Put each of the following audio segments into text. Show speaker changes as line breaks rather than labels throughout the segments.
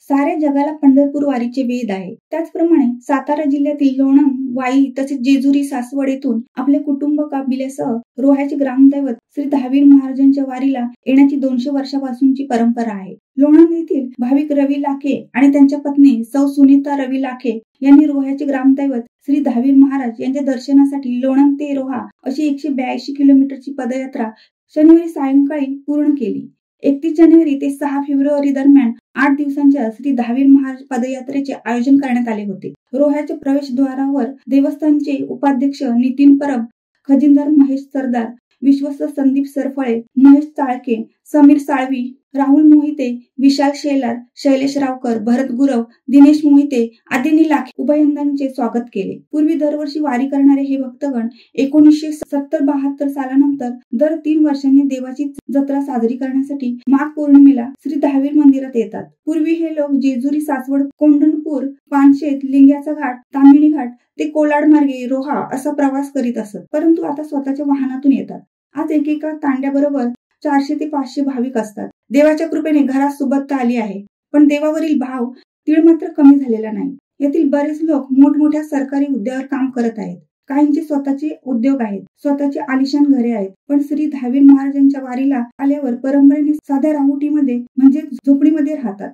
साऱ्या जगाला पंढरपूर वारीचे वेध आहे। त्याचप्रमाणे सातारा जिल्ह्यातील लोणंद, वाई तसेच जेजुरी, सासवड येथून आपले कुटुंब काबिलेसह रोह्याचे ग्रामदैवत श्री दहावीर महाराजांच्या वारीला येण्याची 200 वर्षापासूनची परंपरा आहे। लोणंद येथील भाविक रवी लाखे आणि त्यांच्या पत्नी सौ सुनीता रवी लाखे यांनी रोह्याचे ग्रामदैवत श्री दहावीर महाराज यांच्या दर्शनासाठी लोणंद ते रोहा अशी 182 किलोमीटरची पदयात्रा शनिवारी सायंकाळी पूर्ण केली। 31 जानेवारी ते 6 फेब्रुवारी दरम्यान 8 दिवसांच्या श्री दहावीर महाराज पदयात्रेचे आयोजन करण्यात आले होते। रोह्याच्या प्रवेशद्वारावर देवस्थानचे उपाध्यक्ष नितीन परब, खजिनदार महेश सरदार, विश्वस्त संदीप सरफळे, महेश चाळके, समीर साळवी, राहुल मोहिते, विशाल शेलार, शैलेश रावकर, भरत गुरव, दिनेश मोहिते आदींनी लाखे उभयंदांचे स्वागत केले। पूर्वी दरवर्षी वारी करणारे हे भक्तगण 1970-72 सालानंतर दर 3 वर्षांनी देवाची जत्रा साजरी करण्यासाठी माघ पौर्णिमेला श्री दहावीर मंदिरात येतात। पूर्वी हे लोक जेजुरी, सासवड, कोंढणपूर, पानशेत, लिंग्याचा घाट, ताम्हिणी घाट ते कोलाड मार्गे रोहा असा प्रवास करीत असत, परंतु आता स्वतःच्या वाहनातून येतात। आज एकेका तांड्याबरोबर 400 ते 500 भाविक असतात। देवाच्या कृपेने घरात सुबत्ता आली आहे, पण देवावरील भाव तीळ मात्र कमी झालेला नाही। यातील बरेच लोक मोठमोठ्या सरकारी हुद्द्यावर काम करत आहेत। काहींचे स्वतःचे उद्योग आहेत, स्वतःचे आलिशान घरे आहेत, पण श्री दहावीर महाराजांच्या वारीला आल्यावर परंपरेने साध्या राहुटीमध्ये म्हणजे झोपडीमध्ये राहतात।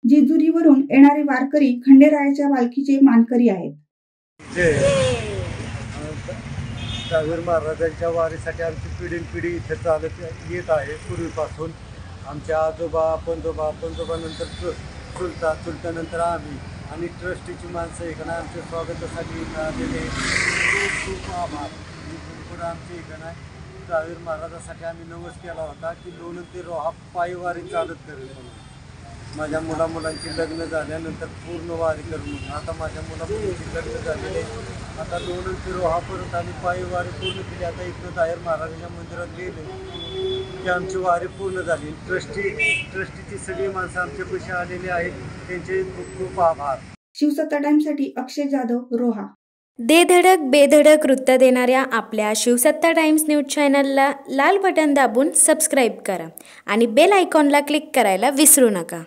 जेजुरीवरून येणारे वारकरी खंडेरायाच्या पालखीचे मानकरी आहेत।
दहावीर महाराजांच्या वारीसाठी आमची पिढीनपिढी इथे चालत येत आहे। पूर्वीपासून आमच्या आजोबा, पंजोबानंतर चुलत्यानंतर आम्ही आणि ट्रस्टीची माणसं इकडं आमच्या स्वागतासाठी आलेले खूप आभार। पुढे आमच्या इकडं दहावीर महाराजासाठी आम्ही नवस केला होता की लोणंद ते रोहा पायी वारी चालत करेल म्हणून। माझ्या मुलांची लग्न झाल्यानंतर पूर्ण वारी करून आता माझ्या मुलांची लग्न झालेले, आता लोणंद ते रोहापर्यंत आम्ही पायी वारी पूर्ण केली। आता इथं दहावीर महाराजांच्या मंदिरात गेले की आमची वारी पूर्ण झाली। ट्रस्टीची सगळी माणसं आमच्यापाशी आलेली आहेत, त्यांचे खूप खूप आभार।
शिवसत्ता टाइम्ससाठी अक्षय जाधव, रोहा।
दे धडक बेधडक वृत्त देणाऱ्या आपल्या शिवसत्ता टाइम्स न्यूज चॅनलला लाल बटन दाबून सबस्क्राईब करा आणि बेल आयकॉनला क्लिक करायला विसरू नका।